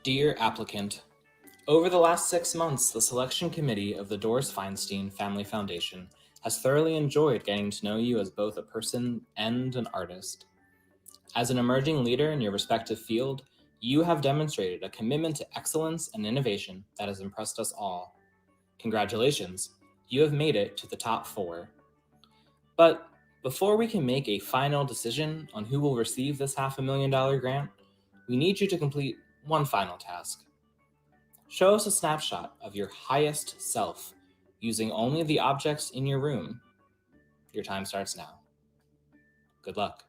Dear applicant, over the last 6 months, the selection committee of the Doris Feinstein Family Foundation has thoroughly enjoyed getting to know you as both a person and an artist. As an emerging leader in your respective field, you have demonstrated a commitment to excellence and innovation that has impressed us all. Congratulations, you have made it to the top 4. But before we can make a final decision on who will receive this $500,000 grant, we need you to complete one final task. Show us a snapshot of your highest self using only the objects in your room. Your time starts now. Good luck.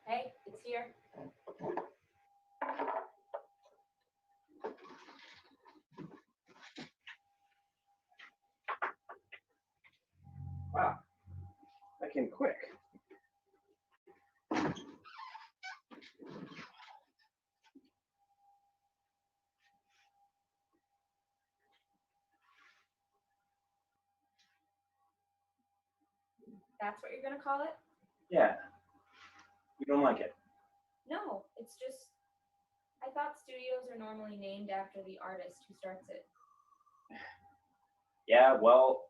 Hey, it's here. Wow, that came quick. That's what you're gonna call it? Yeah, you don't like it. No, it's just, I thought studios are normally named after the artist who starts it. Yeah, well,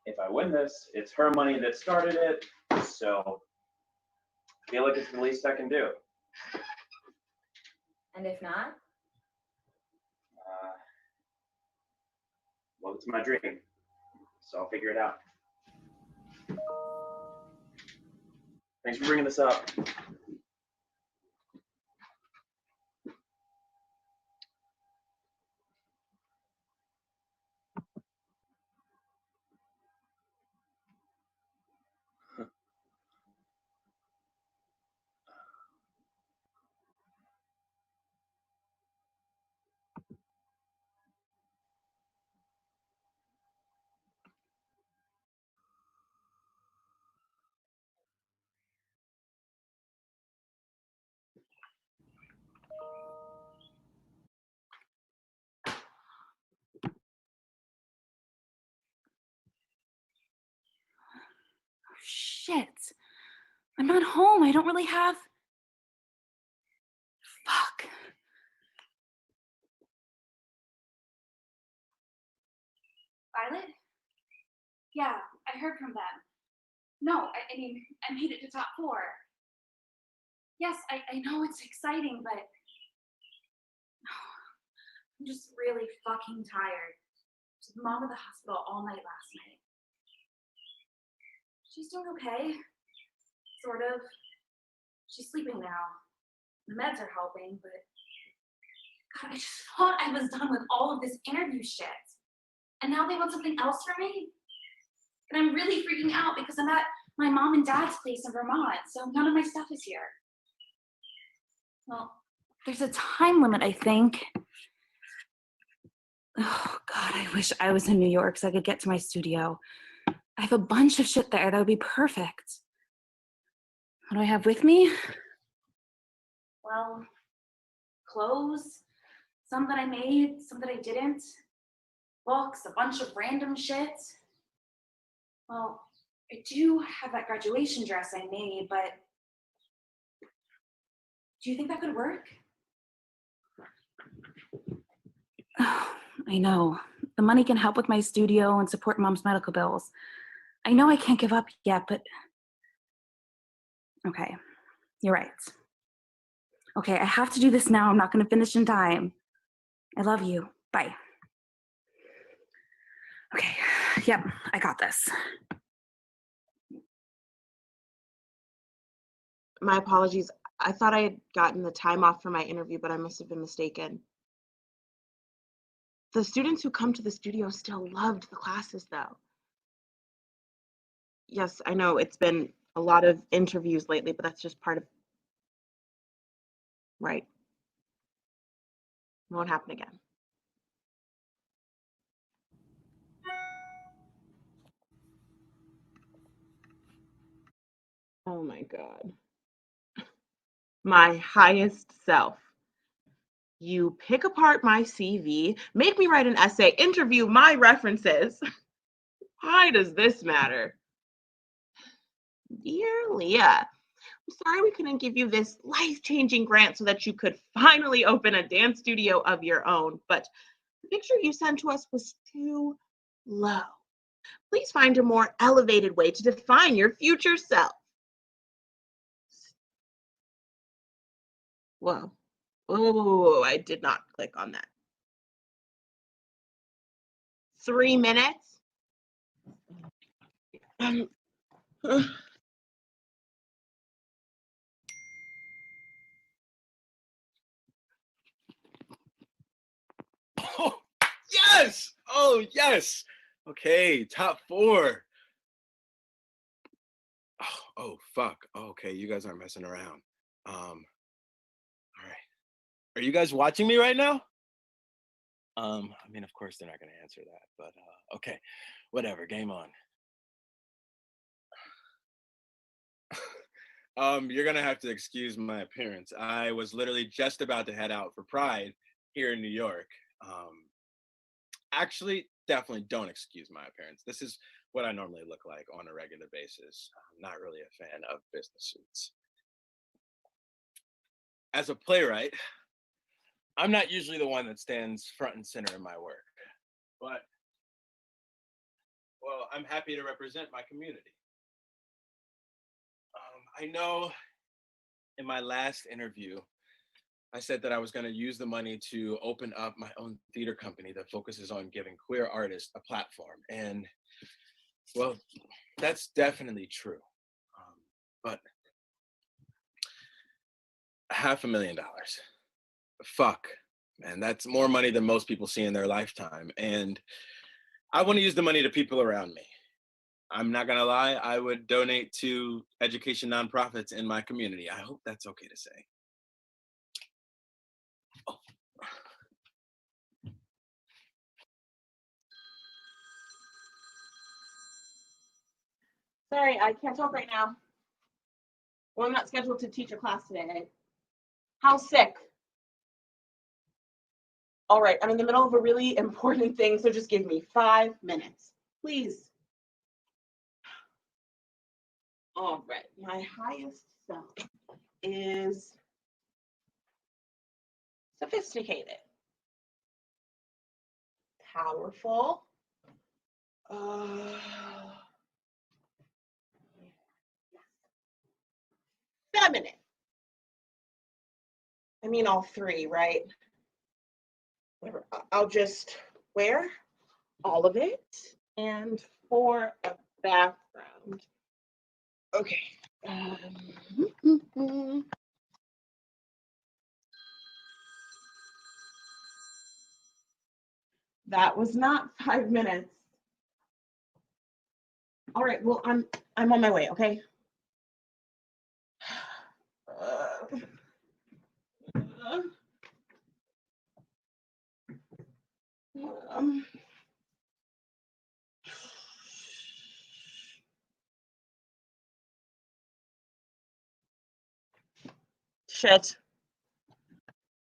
if I win this, it's her money that started it, so I feel like it's the least I can do. And if not? Well, it's my dream, so I'll figure it out. Thanks for bringing this up. Shit. I'm not home. I don't really have... Fuck. Violet? Yeah, I heard from them. No, I mean, I made it to top 4. Yes, I know it's exciting, but... I'm just really fucking tired. I was with Mom at the hospital all night last night. She's doing okay. Sort of. She's sleeping now. The meds are helping, but... God, I just thought I was done with all of this interview shit. And now they want something else from me? And I'm really freaking out because I'm at my mom and dad's place in Vermont, so none of my stuff is here. Well, there's a time limit, I think. Oh, God, I wish I was in New York so I could get to my studio. I have a bunch of shit there that would be perfect. What do I have with me? Well, clothes, some that I made, some that I didn't. Books, a bunch of random shit. Well, I do have that graduation dress I made, but do you think that could work? Oh, I know. The money can help with my studio and support Mom's medical bills. I know I can't give up yet, but... Okay, you're right. Okay, I have to do this now. I'm not going to finish in time. I love you. Bye. Okay, yep, I got this. My apologies. I thought I had gotten the time off for my interview, but I must have been mistaken. The students who come to the studio still loved the classes, though. Yes, I know it's been a lot of interviews lately, but that's just part of... Right. It won't happen again. Oh my God. My highest self. You pick apart my CV, make me write an essay, interview my references. Why does this matter? Dear Leah, I'm sorry we couldn't give you this life-changing grant so that you could finally open a dance studio of your own, but the picture you sent to us was too low. Please find a more elevated way to define your future self. Whoa. Oh, I did not click on that. 3 minutes? Oh, yes! Oh, yes! Okay, top 4. Oh, fuck. Okay, you guys aren't messing around. All right. Are you guys watching me right now? I mean, of course they're not gonna answer that, but okay, whatever, game on. You're gonna have to excuse my appearance. I was literally just about to head out for Pride here in New York. Actually, definitely don't excuse my appearance. This is what I normally look like on a regular basis. I'm not really a fan of business suits. As a playwright, I'm not usually the one that stands front and center in my work, but, well, I'm happy to represent my community. I know in my last interview, I said that I was going to use the money to open up my own theater company that focuses on giving queer artists a platform. And, well, that's definitely true. But $500,000. Fuck, man, that's more money than most people see in their lifetime. And I want to use the money to people around me. I'm not gonna lie, I would donate to education nonprofits in my community. I hope that's okay to say. Oh. Sorry, I can't talk right now. Well, I'm not scheduled to teach a class today. How's sick? All right, I'm in the middle of a really important thing, so just give me 5 minutes, please. All right, my highest self is sophisticated, powerful, feminine. I mean all 3, right? Whatever. I'll just wear all of it. And for a background. Okay. That was not 5 minutes. All right, well, I'm on my way, okay?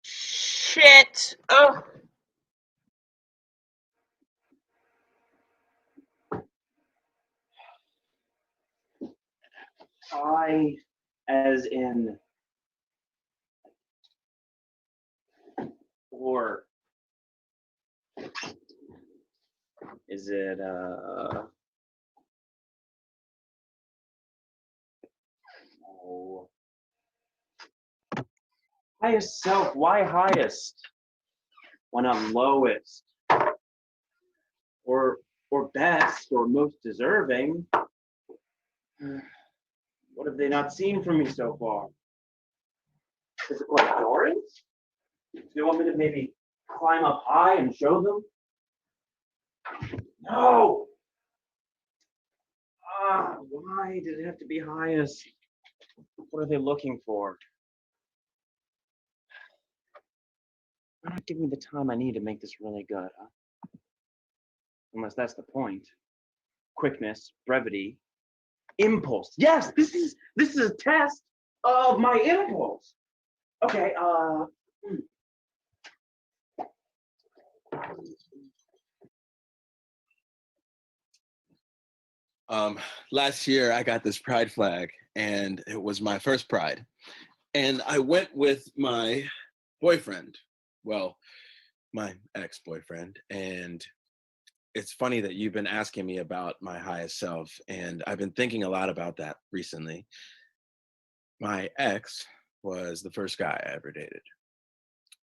Shit. Oh. I, as in, or is it oh, highest self? Why highest? Why not lowest? Or best or most deserving? What have they not seen from me so far? Is it like Doris? Do they want me to maybe climb up high and show them? No! Why did it have to be highest? What are they looking for? Why not give me the time I need to make this really good, huh? Unless that's the point. Quickness, brevity, impulse. Yes, this is a test of my impulse. Okay, Last year I got this pride flag, and it was my first pride. And I went with my boyfriend, well, my ex-boyfriend. And it's funny that you've been asking me about my highest self, and I've been thinking a lot about that recently. My ex was the first guy I ever dated.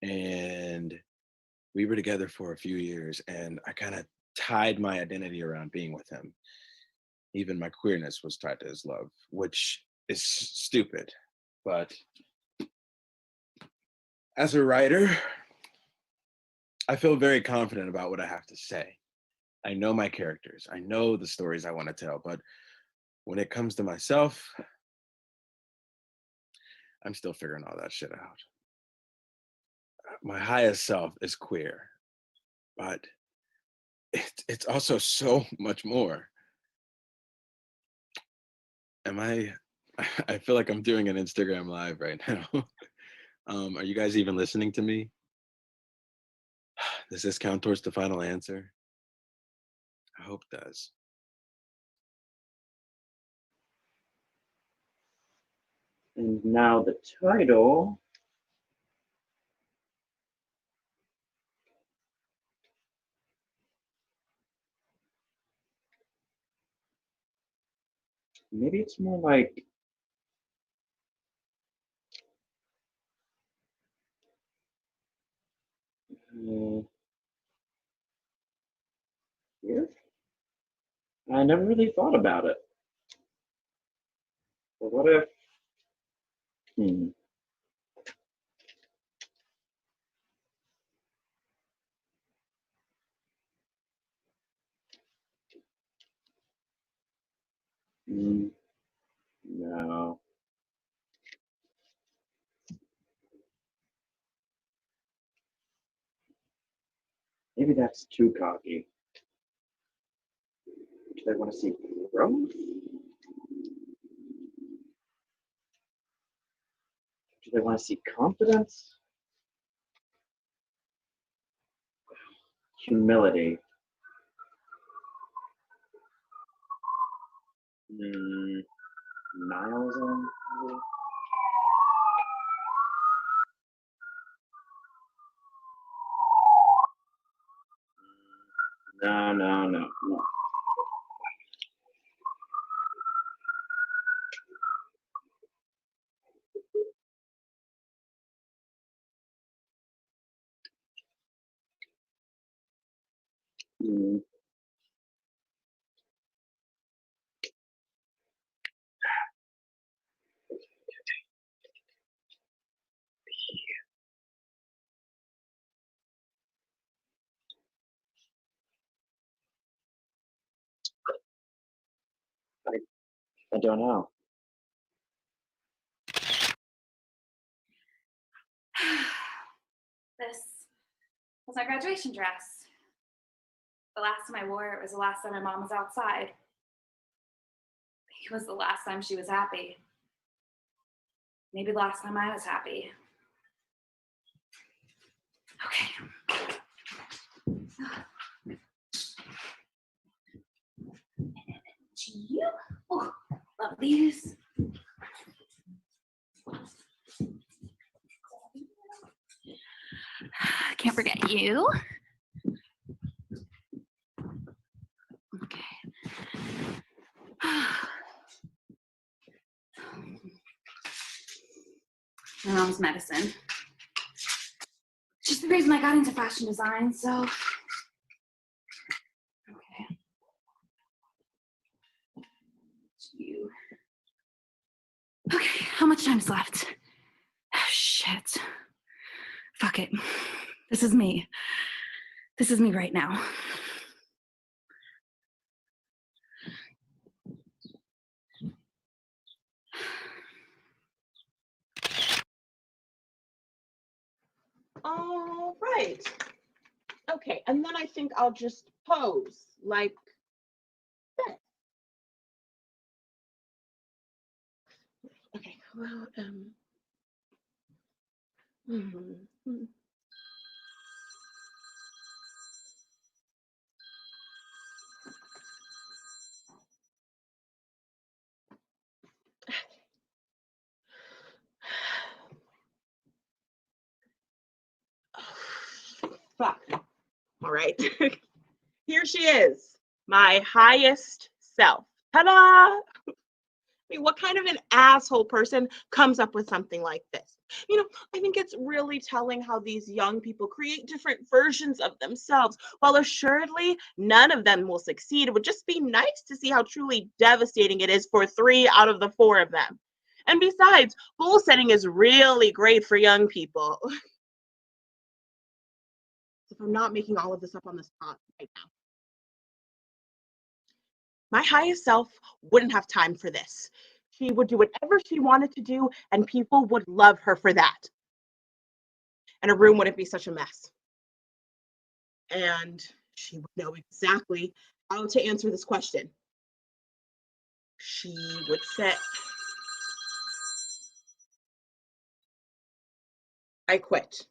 And we were together for a few years, and I kind of tied my identity around being with him. Even my queerness was tied to his love, which is stupid. But as a writer, I feel very confident about what I have to say. I know my characters, I know the stories I want to tell, but when it comes to myself, I'm still figuring all that shit out. My highest self is queer, but it's also so much more. I feel like I'm doing an Instagram live right now. Are you guys even listening to me? Does this count towards the final answer? I hope it does. And now the title. Maybe it's more like here. I never really thought about it. But what if? Hmm. No. Maybe that's too cocky. Do they want to see growth? Do they want to see confidence? Humility. Nihilism? Maybe? No. Hmm. I don't know. This was my graduation dress. The last time I wore it was the last time my mom was outside. It was the last time she was happy. Maybe the last time I was happy. Okay. To you. Oh, love these. Can't forget you. Okay. My mom's medicine. Just the reason I got into fashion design, so. Okay. You. Okay, how much time's left? Oh, shit. Fuck it. This is me. This is me right now. All right. Okay, and then I think I'll just pose like this. Okay, well, All right. Here she is, my highest self. Ta-da! I mean, what kind of an asshole person comes up with something like this? I think it's really telling how these young people create different versions of themselves. While assuredly none of them will succeed, it would just be nice to see how truly devastating it is for 3 out of the 4 of them. And besides, goal setting is really great for young people. If I'm not making all of this up on the spot right now. My highest self wouldn't have time for this. She would do whatever she wanted to do, and people would love her for that. And her room wouldn't be such a mess. And she would know exactly how to answer this question. She would say, I quit.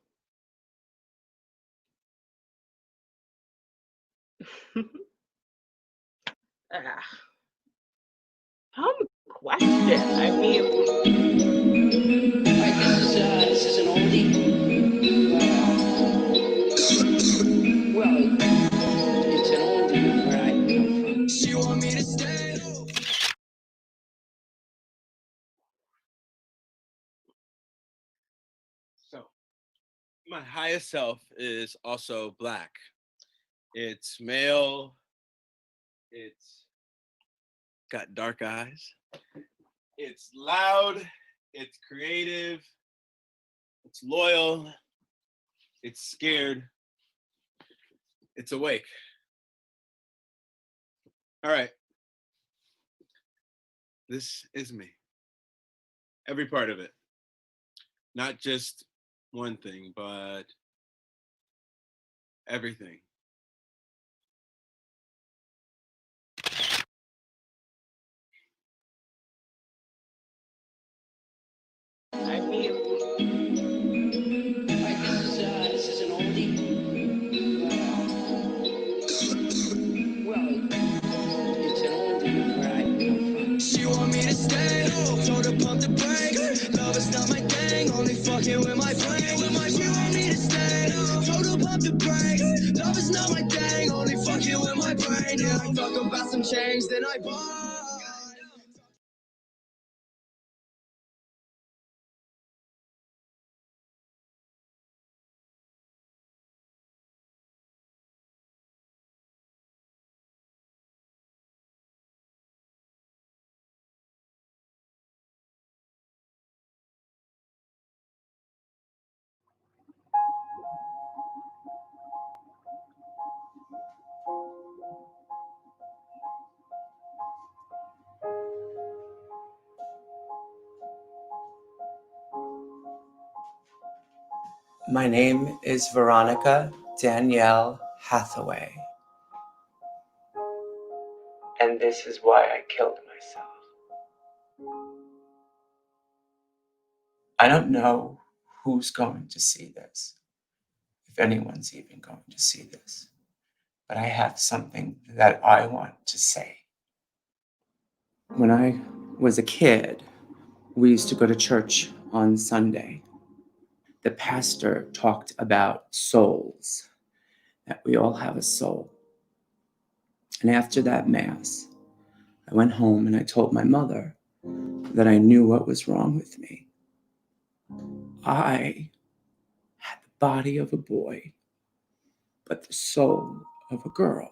Question. I mean, This is an oldie. Well, it's an oldie where I come from. She want me to stay. So, my highest self is also Black. It's male. It's got dark eyes. It's loud. It's creative. It's loyal. It's scared. It's awake. All right. This is me. Every part of it. Not just one thing, but everything. I mean, This is an oldie. Well, it's an oldie where I come from. She want me to stay. Told her pump the brakes. Love is not my thing. Only fucking with my brain. She want me to stay. Told her pump the brakes. Love is not my thing. Only fucking with my brain. Yeah, I talk about some change, then I buy. My name is Veronica Danielle Hathaway. And this is why I killed myself. I don't know who's going to see this, if anyone's even going to see this, but I have something that I want to say. When I was a kid, we used to go to church on Sunday. The pastor talked about souls, that we all have a soul. And after that Mass, I went home and I told my mother that I knew what was wrong with me. I had the body of a boy, but the soul of a girl.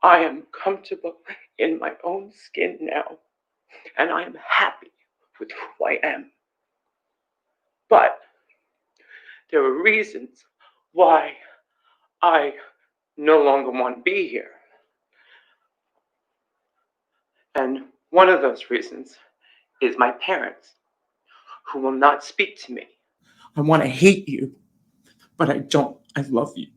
I am comfortable in my own skin now, and I am happy with who I am. But there are reasons why I no longer want to be here. And one of those reasons is my parents, who will not speak to me. I want to hate you, but I don't. I love you.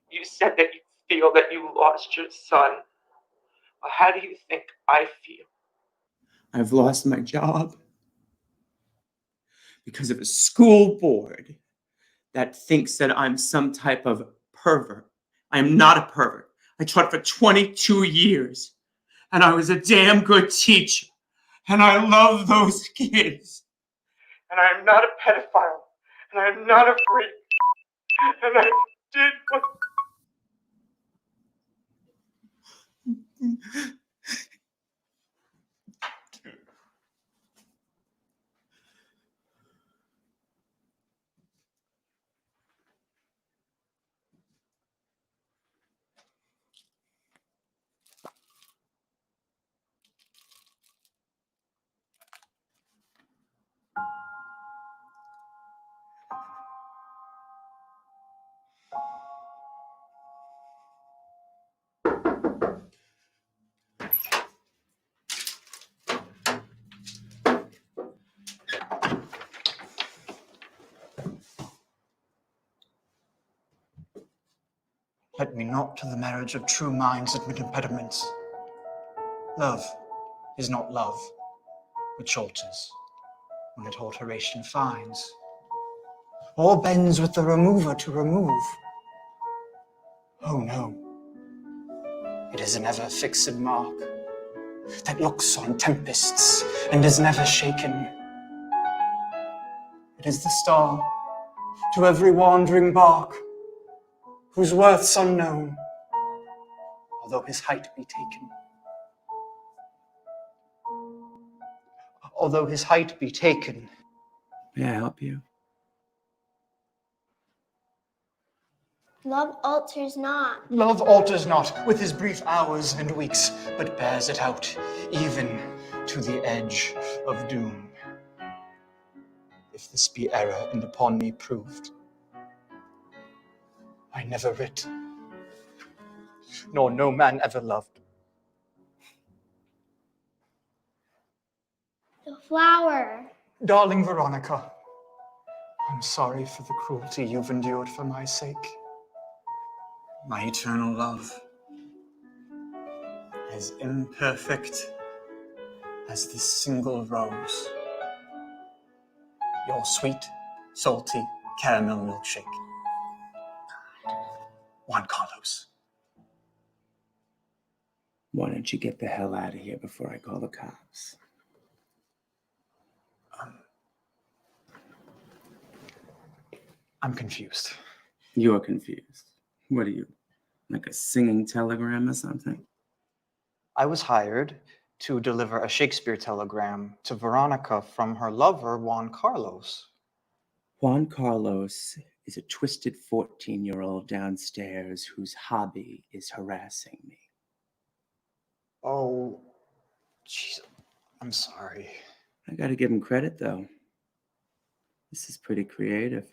You said that you feel that you lost your son. Well, how do you think I feel? I've lost my job because of a school board that thinks that I'm some type of pervert. I am not a pervert. I taught for 22 years, and I was a damn good teacher, and I love those kids. And I am not a pedophile, and I am not a freak, and I did what... Let me not to the marriage of true minds admit impediments. Love is not love, which alters when it alteration finds, or bends with the remover to remove. Oh no, it is an ever fixed mark that looks on tempests and is never shaken. It is the star to every wandering bark, whose worth's unknown, although his height be taken. Although his height be taken. May I help you? Love alters not. Love alters not with his brief hours and weeks, but bears it out, even to the edge of doom. If this be error and upon me proved, I never writ, nor no man ever loved. The flower. Darling Veronica, I'm sorry for the cruelty you've endured for my sake. My eternal love, as imperfect as this single rose, your sweet, salty caramel milkshake. Juan Carlos. Why don't you get the hell out of here before I call the cops? I'm confused. You're confused. What are you, like a singing telegram or something? I was hired to deliver a Shakespeare telegram to Veronica from her lover, Juan Carlos. Juan Carlos is a twisted 14-year-old downstairs whose hobby is harassing me. Oh, jeez, I'm sorry. I gotta give him credit, though. This is pretty creative.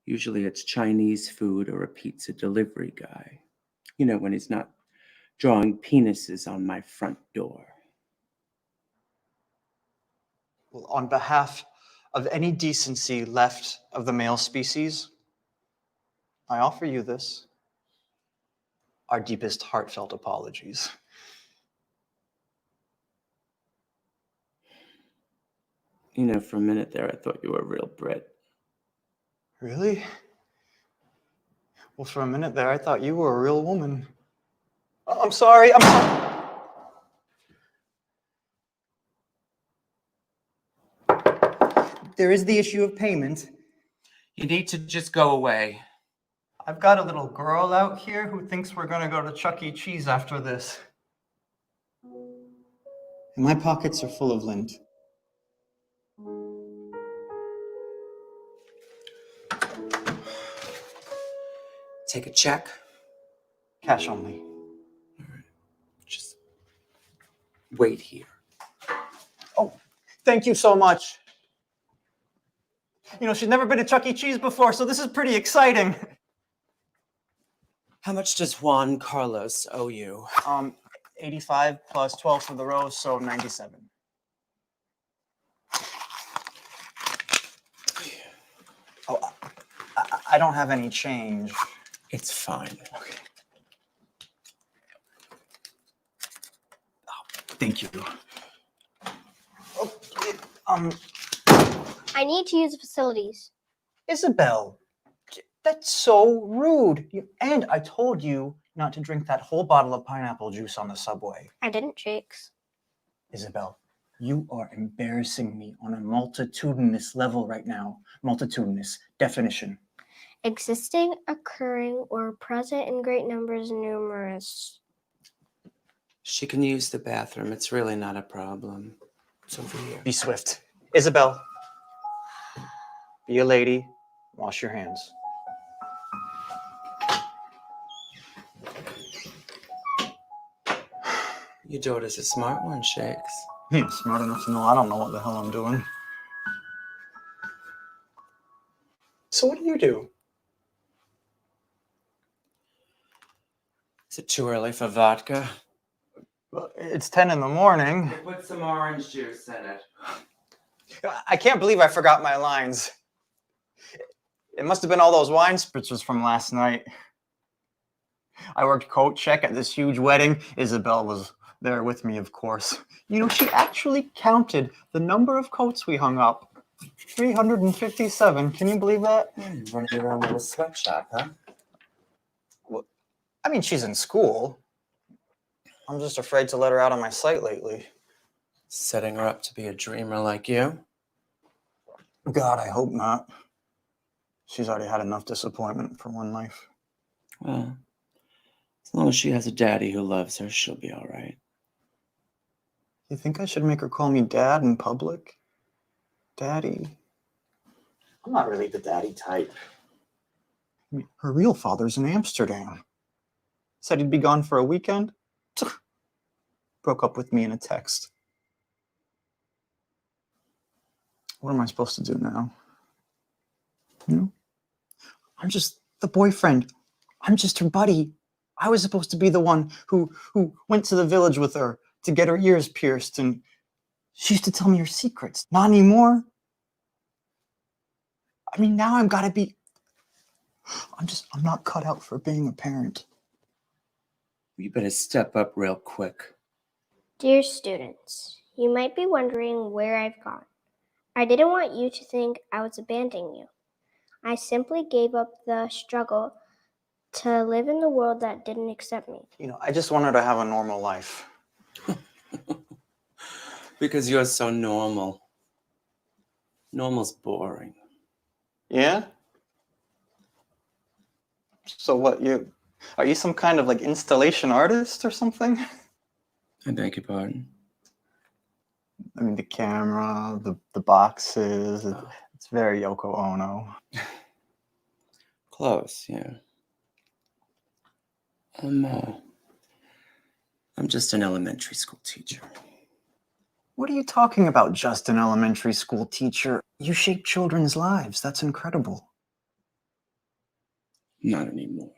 Usually it's Chinese food or a pizza delivery guy. You know, when he's not drawing penises on my front door. Well, on behalf of any decency left of the male species, I offer you this. Our deepest heartfelt apologies. You know, for a minute there, I thought you were a real Brit. Really? Well, for a minute there, I thought you were a real woman. I'm sorry, I'm sorry. There is the issue of payment. You need to just go away. I've got a little girl out here who thinks we're gonna go to Chuck E. Cheese after this. And my pockets are full of lint. Take a check. Cash only. All right. Just wait here. Oh, thank you so much. You know, she's never been to Chuck E. Cheese before, so this is pretty exciting. How much does Juan Carlos owe you? 85 plus 12 for the rose, so 97. Oh, I don't have any change. It's fine. Okay. Oh, thank you. Oh, I need to use the facilities. Isabel, that's so rude. And I told you not to drink that whole bottle of pineapple juice on the subway. I didn't, Jakes. Isabel, you are embarrassing me on a multitudinous level right now. Multitudinous definition. Existing, occurring, or present in great numbers, numerous. She can use the bathroom. It's really not a problem. It's over here. Be swift. Isabel, be a lady. Wash your hands. Your daughter's a smart one, Shakes. Smart enough to know I don't know what the hell I'm doing. So what do you do? Is it too early for vodka? Well, it's 10 in the morning. Put some orange juice in it. I can't believe I forgot my lines. It must have been all those wine spritzers from last night. I worked coat check at this huge wedding. Isabel was there with me, of course. You know, she actually counted the number of coats we hung up. 357. Can you believe that? Run your own little sweatshop, huh? Well, I mean, she's in school. I'm just afraid to let her out on my sight lately. Setting her up to be a dreamer like you? God, I hope not. She's already had enough disappointment for one life. Well, as long as she has a daddy who loves her, she'll be all right. You think I should make her call me Dad in public? Daddy? I'm not really the daddy type. I mean, her real father's in Amsterdam. Said he'd be gone for a weekend. Broke up with me in a text. What am I supposed to do now? You know? I'm just the boyfriend. I'm just her buddy. I was supposed to be the one who went to the village with her to get her ears pierced, and she used to tell me her secrets. Not anymore. I mean, now I'm not cut out for being a parent. You better step up real quick. Dear students, you might be wondering where I've gone. I didn't want you to think I was abandoning you. I simply gave up the struggle to live in the world that didn't accept me. You know, I just want her to have a normal life. Because you're so normal. Normal's boring. Yeah? So what, are you some kind of like installation artist or something? I beg your pardon? I mean, the camera, the boxes, it's very Yoko Ono. Close, yeah. I'm just an elementary school teacher. What are you talking about, just an elementary school teacher? You shape children's lives. That's incredible. Not anymore.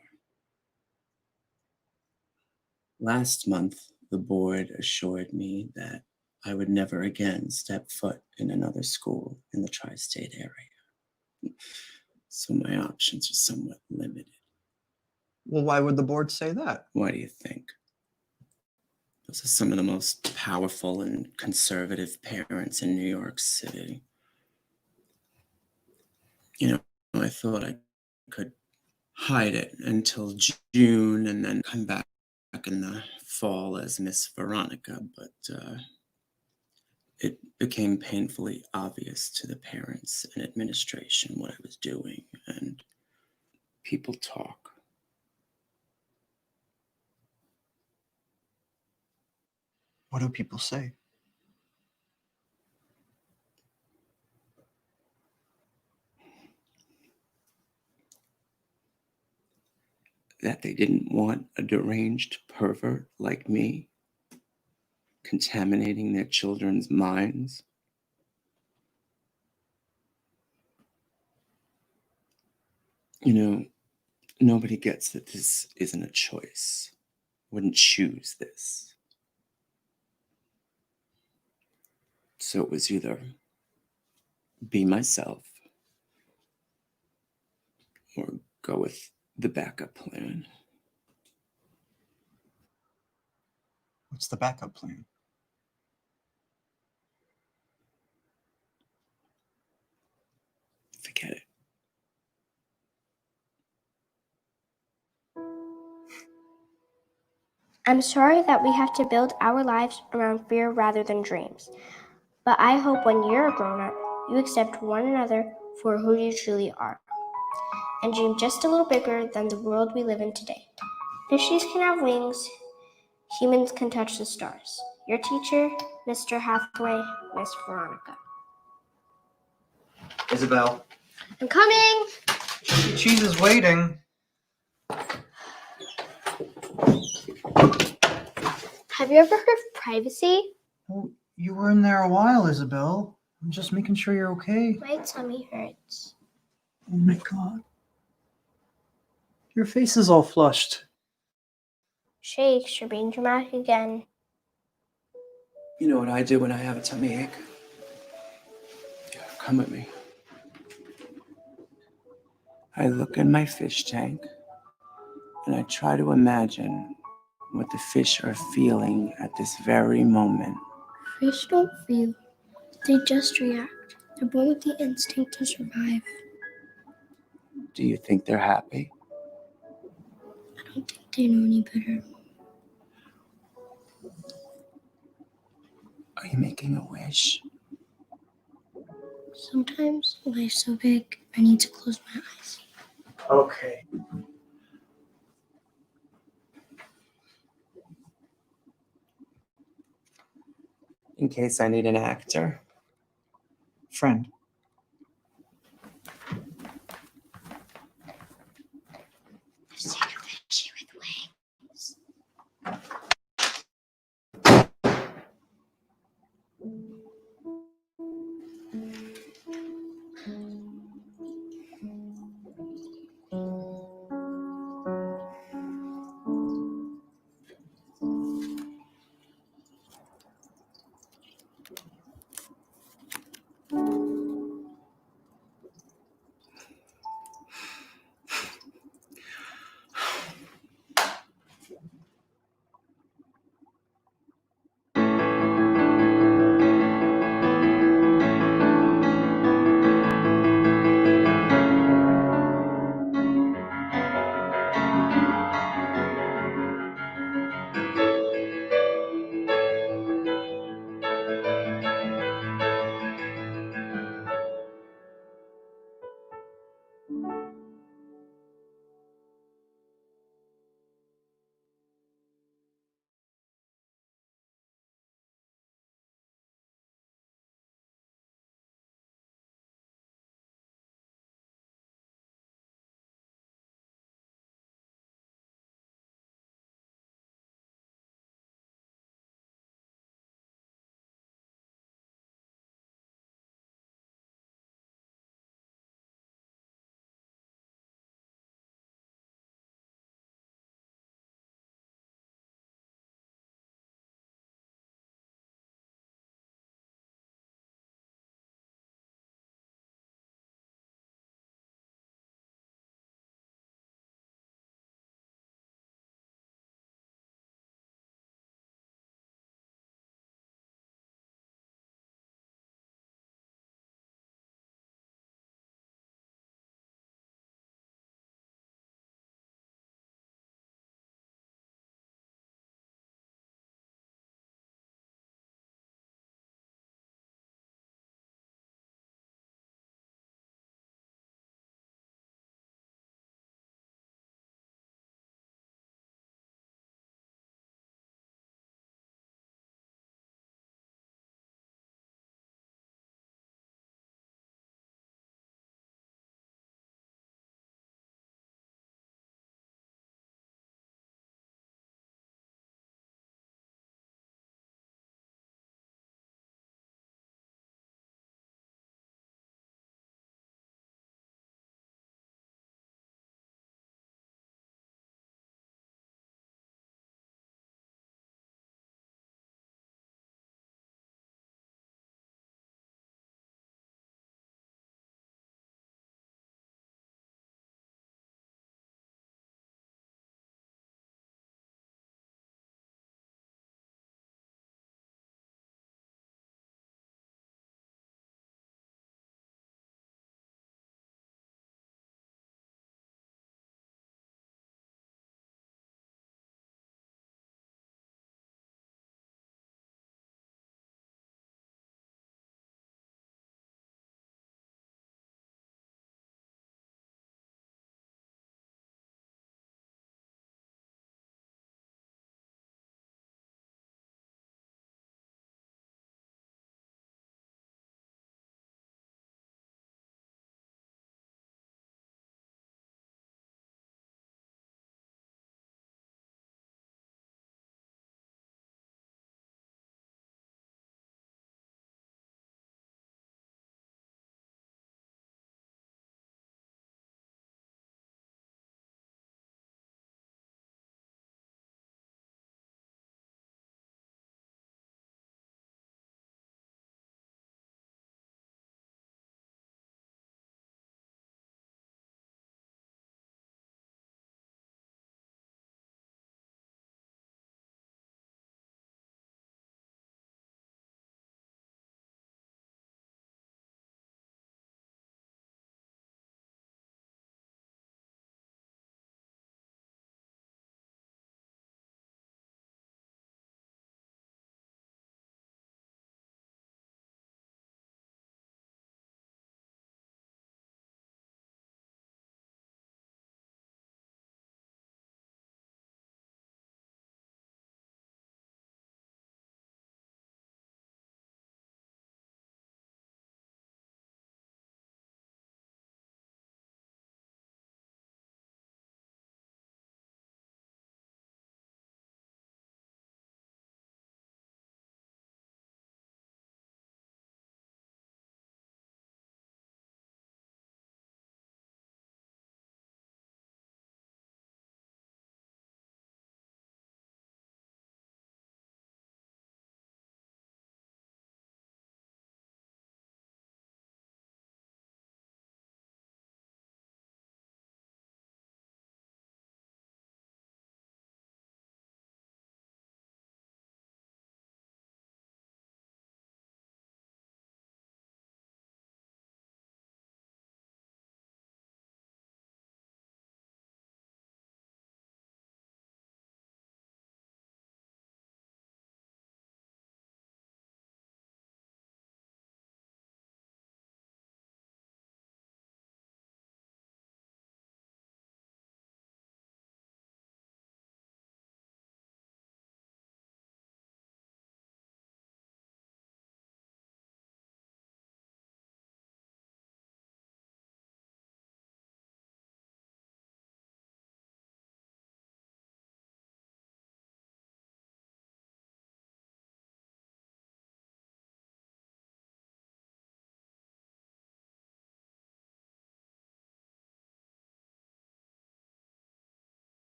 Last month, the board assured me that I would never again step foot in another school in the tri-state area. So my options are somewhat limited. Well, why would the board say that? Why do you think? Those are some of the most powerful and conservative parents in New York City. You know, I thought I could hide it until June and then come back in the fall as Miss Veronica, but it became painfully obvious to the parents and administration what I was doing, and people talk. What do people say? That they didn't want a deranged pervert like me contaminating their children's minds. You know, nobody gets that this isn't a choice. Wouldn't choose this. So it was either be myself or go with the backup plan. What's the backup plan? Forget it. I'm sorry that we have to build our lives around fear rather than dreams. But I hope when you're a grown-up, you accept one another for who you truly are. and dream just a little bigger than the world we live in today. Fishies can have wings, humans can touch the stars. Your teacher, Mr. Hathaway, Miss Veronica. Isabel, I'm coming! cheese is waiting. Have you ever heard of privacy? Well, you were in there a while, Isabel. I'm just making sure you're okay. My tummy hurts. Oh my god. Your face is all flushed. Shakes, you're being dramatic again. You know what I do when I have a tummy ache? Yeah, come with me. I look in my fish tank and I try to imagine what the fish are feeling at this very moment. Fish don't feel, they just react. They're born with the instinct to survive. Do you think they're happy? I don't think they know any better. Are you making a wish? Sometimes life's so big, I need to close my eyes. Okay. In case I need an actor. Friend. I've seen a fishy with wings.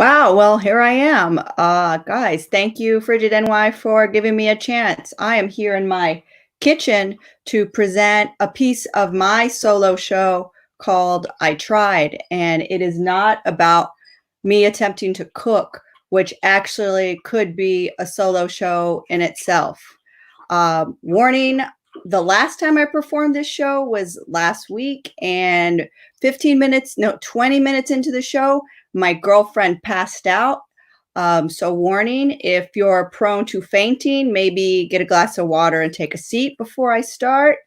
Wow, well, here I am. Guys, thank you, Frigid NY, for giving me a chance. I am here in my kitchen to present a piece of my solo show called I Tried. And it is not about me attempting to cook, which actually could be a solo show in itself. Warning, the last time I performed this show was last week, and 20 minutes into the show, my girlfriend passed out. So warning, if you're prone to fainting, maybe get a glass of water and take a seat before I start.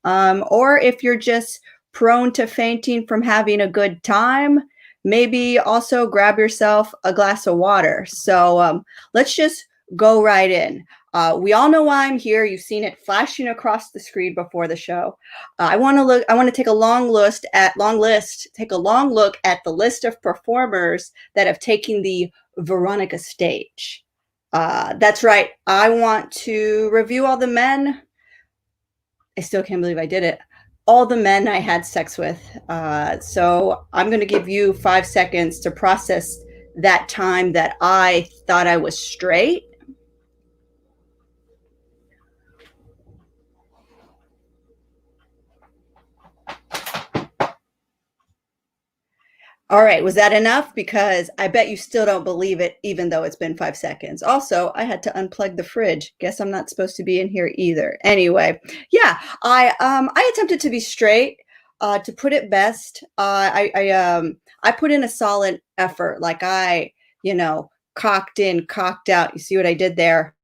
Or if you're just prone to fainting from having a good time, maybe also grab yourself a glass of water. So let's just go right in. We all know why I'm here. You've seen it flashing across the screen before the show. I want to take a long look at the list of performers that have taken the Veronica stage. That's right. I want to review all the men. I still can't believe I did it. All the men I had sex with. So I'm going to give you 5 seconds to process that time that I thought I was straight. All right, was that enough? Because I bet you still don't believe it, even though it's been 5 seconds. Also, I had to unplug the fridge. Guess I'm not supposed to be in here either. Anyway, yeah, I attempted to be straight. To put it best, I put in a solid effort. Like cocked in, cocked out. You see what I did there?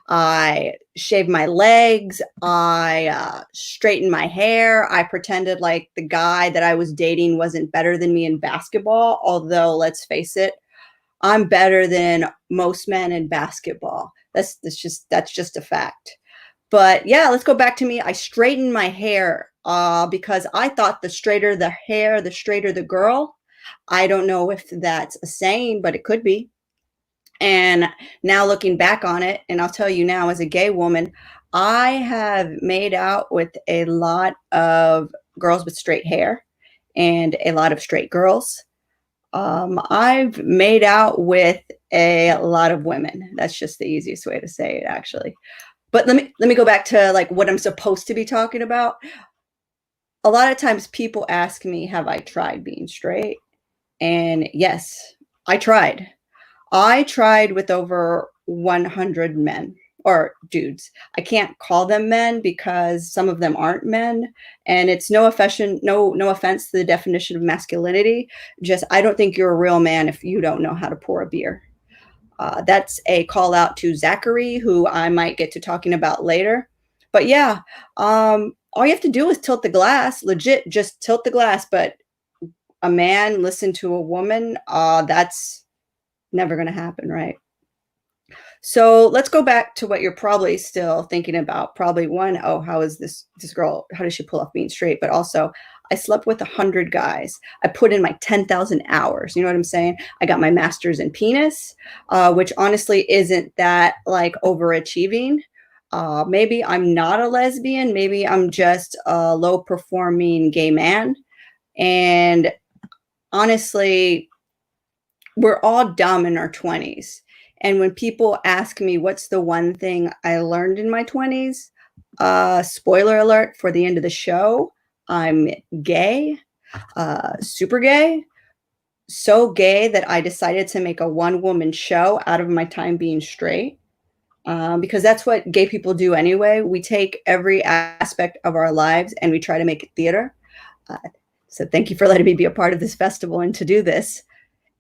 I shaved my legs. I straightened my hair. I pretended like the guy that I was dating wasn't better than me in basketball. Although, let's face it, I'm better than most men in basketball. That's just a fact. But yeah, let's go back to me. I straightened my hair because I thought the straighter the hair, the straighter the girl. I don't know if that's a saying, but it could be. And now looking back on it, and I'll tell you now, as a gay woman, I have made out with a lot of girls with straight hair and a lot of straight girls. I've made out with a lot of women. That's just the easiest way to say it, actually. But let me go back to like what I'm supposed to be talking about. A lot of times people ask me, have I tried being straight? And yes, I tried. I tried with over 100 men or dudes. I can't call them men because some of them aren't men, and it's no offense to the definition of masculinity. Just I don't think you're a real man if you don't know how to pour a beer. That's a call out to Zachary, who I might get to talking about later. But yeah, all you have to do is tilt the glass. Legit, just tilt the glass. But a man listen to a woman, that's never going to happen, right? So let's go back to what you're probably still thinking about. Probably one, oh, how is this girl? How does she pull off being straight? But also, I slept with 100 guys. I put in my 10,000 hours. You know what I'm saying? I got my master's in penis, which honestly isn't that like overachieving. Maybe I'm not a lesbian. Maybe I'm just a low performing gay man. And honestly, we're all dumb in our 20s. And when people ask me what's the one thing I learned in my 20s, spoiler alert for the end of the show, I'm gay, super gay, so gay that I decided to make a one-woman show out of my time being straight, because that's what gay people do anyway. We take every aspect of our lives and we try to make it theater. So thank you for letting me be a part of this festival and to do this.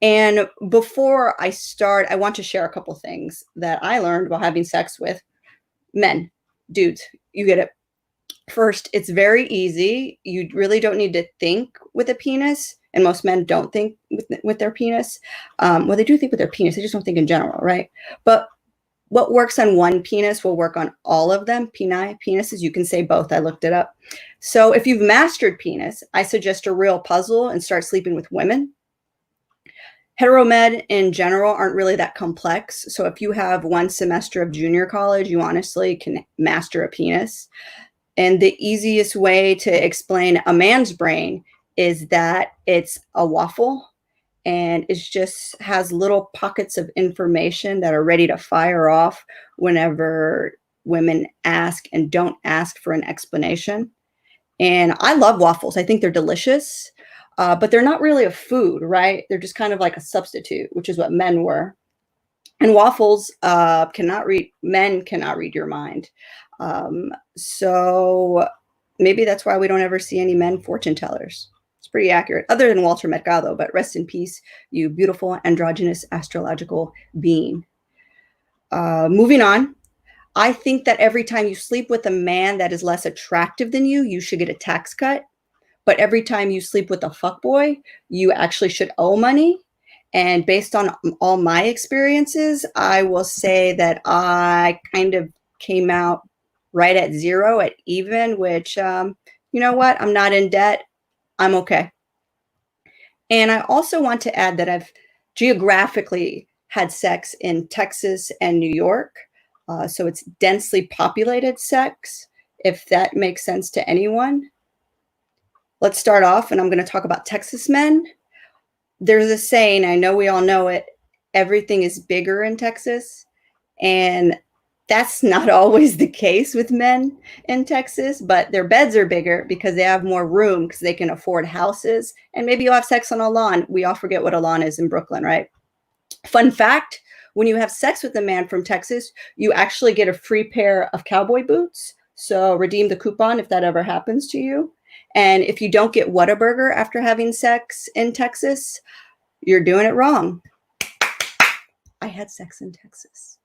And before I start, I want to share a couple things that I learned while having sex with men, dudes. You get it. First, it's very easy. You really don't need to think with a penis. And most men don't think with their penis. Well, they do think with their penis. They just don't think in general, right? But what works on one penis will work on all of them. Penises, you can say both. I looked it up. So if you've mastered penis, I suggest a real puzzle and start sleeping with women. Heteromed in general aren't really that complex. So if you have one semester of junior college, you honestly can master a penis. And the easiest way to explain a man's brain is that it's a waffle and it just has little pockets of information that are ready to fire off whenever women ask and don't ask for an explanation. And I love waffles. I think they're delicious, but they're not really a food, right? They're just kind of like a substitute, which is what men were. And waffles men cannot read your mind. So maybe that's why we don't ever see any men fortune tellers. It's pretty accurate, other than Walter Mercado, but rest in peace, you beautiful androgynous astrological being. Moving on. I think that every time you sleep with a man that is less attractive than you, you should get a tax cut. But every time you sleep with a fuckboy, you actually should owe money. And based on all my experiences, I will say that I kind of came out right at zero, at even, which, you know what? I'm not in debt. I'm okay. And I also want to add that I've geographically had sex in Texas and New York. So it's densely populated sex, if that makes sense to anyone. Let's start off, and I'm going to talk about Texas men. There's a saying, I know we all know it, everything is bigger in Texas. And that's not always the case with men in Texas, but their beds are bigger because they have more room because they can afford houses. And maybe you'll have sex on a lawn. We all forget what a lawn is in Brooklyn, right? Fun fact, when you have sex with a man from Texas, you actually get a free pair of cowboy boots. So redeem the coupon if that ever happens to you. And if you don't get Whataburger after having sex in Texas, you're doing it wrong. I had sex in Texas.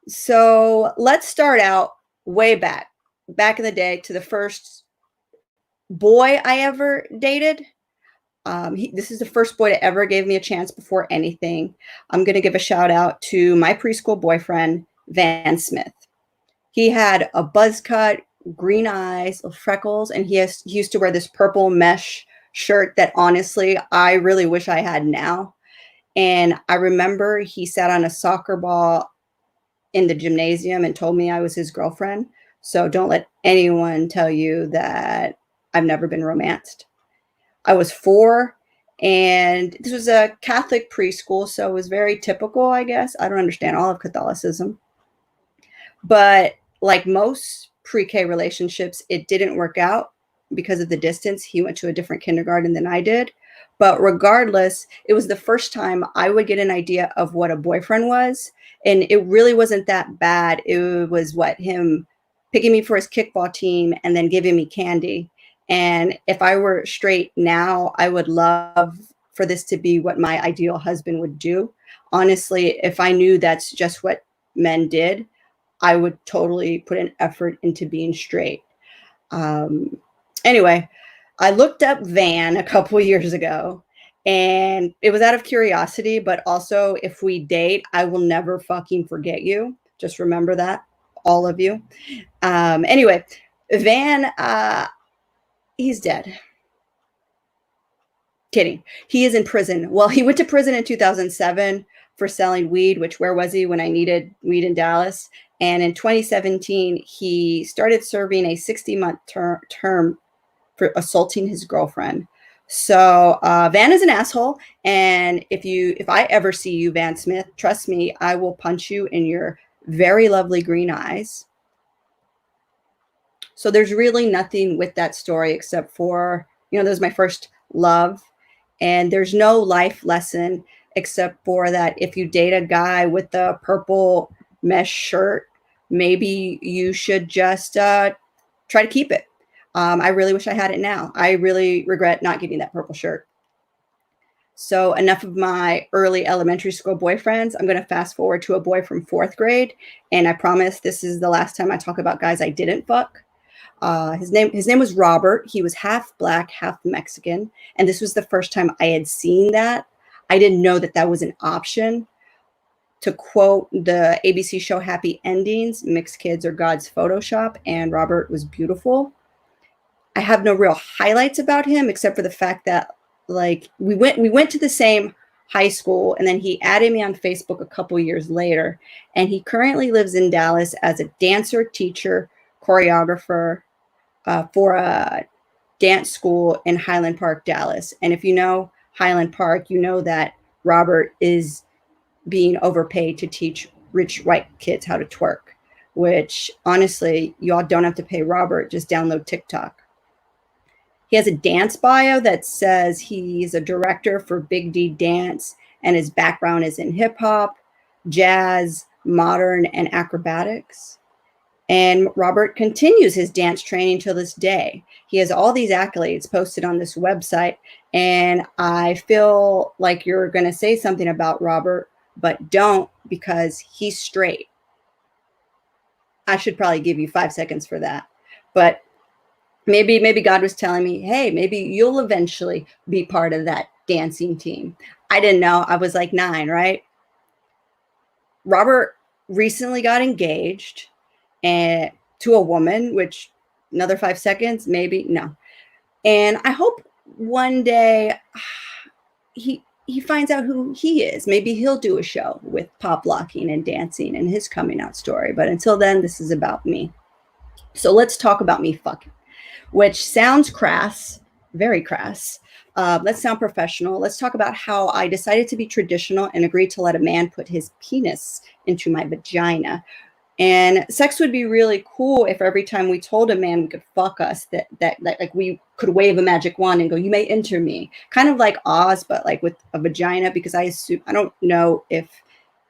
So let's start out way back in the day, to the first boy I ever dated. This is the first boy that ever gave me a chance before anything. I'm going to give a shout out to my preschool boyfriend, Van Smith. He had a buzz cut, green eyes, freckles, and he used to wear this purple mesh shirt that honestly, I really wish I had now. And I remember he sat on a soccer ball in the gymnasium and told me I was his girlfriend. So don't let anyone tell you that I've never been romanced. I was 4, and this was a Catholic preschool, so it was very typical, I guess. I don't understand all of Catholicism. But like most pre-K relationships, it didn't work out because of the distance. He went to a different kindergarten than I did. But regardless, it was the first time I would get an idea of what a boyfriend was. And it really wasn't that bad. It was him picking me for his kickball team and then giving me candy. And if I were straight now, I would love for this to be what my ideal husband would do. Honestly, if I knew that's just what men did, I would totally put an effort into being straight. Anyway, I looked up Van a couple years ago, and it was out of curiosity, but also if we date, I will never fucking forget you. Just remember that, all of you. Anyway, Van, he's dead. Kidding. He is in prison. Well, he went to prison in 2007 for selling weed, which where was he when I needed weed in Dallas? And in 2017, he started serving a 60-month term for assaulting his girlfriend. So Van is an asshole. And if I ever see you, Van Smith, trust me, I will punch you in your very lovely green eyes. So there's really nothing with that story except for, that was my first love. And there's no life lesson except for that if you date a guy with the purple mesh shirt, maybe you should just try to keep it. I really wish I had it now. I really regret not getting that purple shirt. So enough of my early elementary school boyfriends. I'm going to fast forward to a boy from 4th grade. And I promise this is the last time I talk about guys I didn't fuck. His name was Robert. He was half black, half Mexican. And this was the first time I had seen that. I didn't know that that was an option. To quote the ABC show Happy Endings, mixed kids are God's Photoshop, and Robert was beautiful. I have no real highlights about him except for the fact that we went to the same high school, and then he added me on Facebook a couple years later, and he currently lives in Dallas as a dancer, teacher, choreographer for a dance school in Highland Park, Dallas. And if you know, Highland Park, you know that Robert is being overpaid to teach rich white kids how to twerk, which honestly, y'all don't have to pay Robert, just download TikTok. He has a dance bio that says he's a director for Big D Dance, and his background is in hip hop, jazz, modern, and acrobatics. And Robert continues his dance training till this day. He has all these accolades posted on this website, and I feel like you're going to say something about Robert, but don't, because he's straight. I should probably give you 5 seconds for that. But maybe God was telling me, hey, maybe you'll eventually be part of that dancing team. I didn't know. I was like 9, right? Robert recently got engaged and to a woman, which another 5 seconds, maybe, no. And I hope one day he finds out who he is. Maybe he'll do a show with pop locking and dancing and his coming out story. But until then, this is about me. So let's talk about me fucking, which sounds crass, very crass. Let's sound professional. Let's talk about how I decided to be traditional and agreed to let a man put his penis into my vagina. And sex would be really cool if every time we told a man we could fuck us, that like we could wave a magic wand and go, you may enter me. Kind of like Oz, but like with a vagina, because I don't know if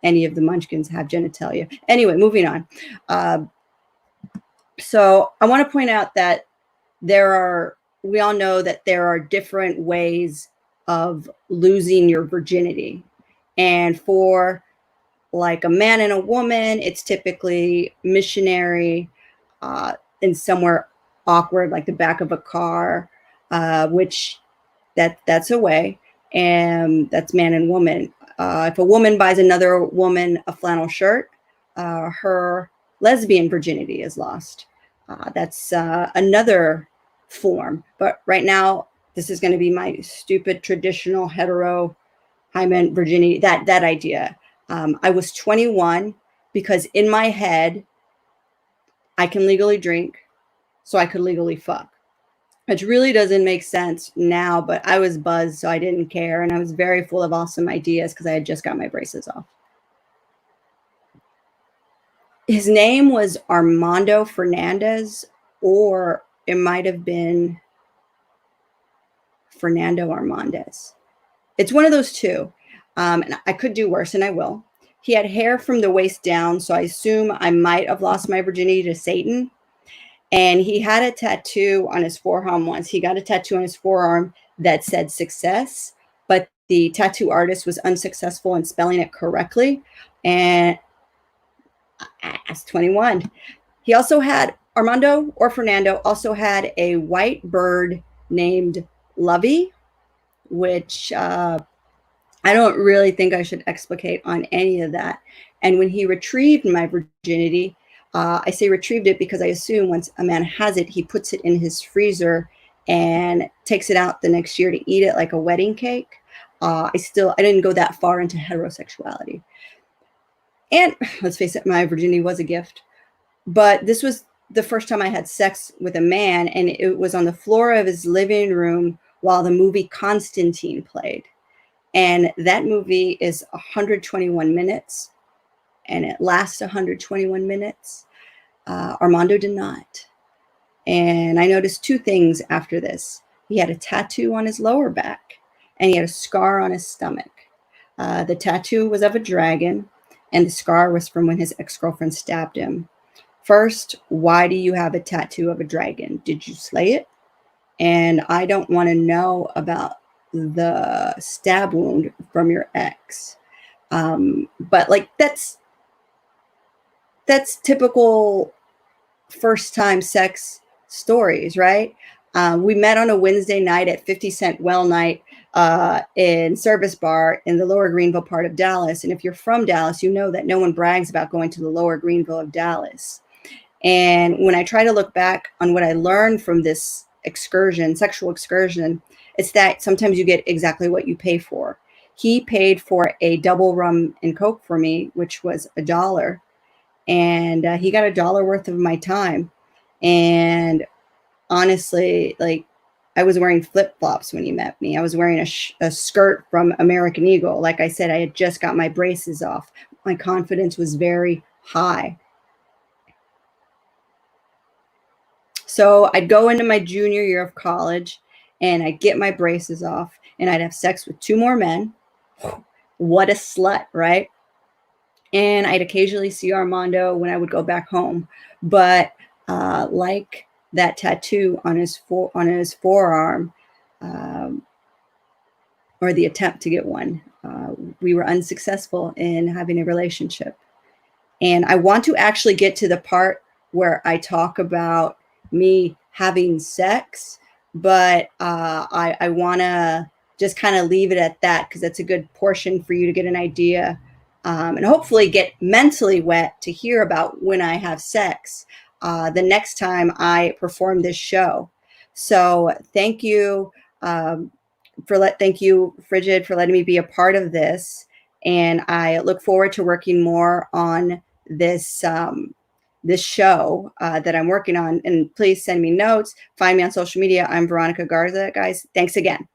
any of the munchkins have genitalia. Anyway, moving on. So I want to point out that we all know that there are different ways of losing your virginity. And for like a man and a woman, it's typically missionary and somewhere awkward, like the back of a car, which that's a way, and that's man and woman. If a woman buys another woman a flannel shirt, her lesbian virginity is lost. That's another form. But right now, this is going to be my stupid traditional hetero hymen virginity, that idea. I was 21 because in my head, I can legally drink, so I could legally fuck. Which really doesn't make sense now, but I was buzzed, so I didn't care. And I was very full of awesome ideas because I had just got my braces off. His name was Armando Fernandez, or it might have been Fernando Armandez. It's one of those two. And I could do worse, and I will. He had hair from the waist down, so I assume I might have lost my virginity to Satan. And he had a tattoo on his forearm once. He got a tattoo on his forearm that said success, but the tattoo artist was unsuccessful in spelling it correctly. And I was 21. He also had, Armando or Fernando also had a white bird named Lovey, which I don't really think I should explicate on any of that. And when he retrieved my virginity, I say retrieved it because I assume once a man has it, he puts it in his freezer and takes it out the next year to eat it like a wedding cake. I didn't go that far into heterosexuality. And let's face it, my virginity was a gift. But this was the first time I had sex with a man, and it was on the floor of his living room while the movie Constantine played. And that movie is 121 minutes, and it lasts 121 minutes. Armando did not. And I noticed two things after this. He had a tattoo on his lower back, and he had a scar on his stomach. The tattoo was of a dragon, and the scar was from when his ex-girlfriend stabbed him. First, why do you have a tattoo of a dragon? Did you slay it? And I don't want to know about the stab wound from your ex. But like that's typical first time sex stories, right? We met on a Wednesday night at 50 Cent Well Night in Service Bar in the Lower Greenville part of Dallas. And if you're from Dallas, you know that no one brags about going to the Lower Greenville of Dallas. And when I try to look back on what I learned from this excursion, sexual excursion, it's that sometimes you get exactly what you pay for. He paid for a double rum and Coke for me, which was $1. And he got $1 worth of my time. And honestly, like, I was wearing flip-flops when he met me. I was wearing a skirt from American Eagle. Like I said, I had just got my braces off. My confidence was very high. So I'd go into my junior year of college and I'd get my braces off and I'd have sex with 2 more men. What a slut, right? And I'd occasionally see Armando when I would go back home. But like that tattoo on his forearm, or the attempt to get one, we were unsuccessful in having a relationship. And I want to actually get to the part where I talk about me having sex, but I want to just kind of leave it at that because that's a good portion for you to get an idea and hopefully get mentally wet to hear about when I have sex the next time I perform this show. So thank you thank you, Frigid, for letting me be a part of this. And I look forward to working more on this this show that I'm working on. And please send me notes. Find me on social media. I'm Veronica Garza, guys. Thanks again.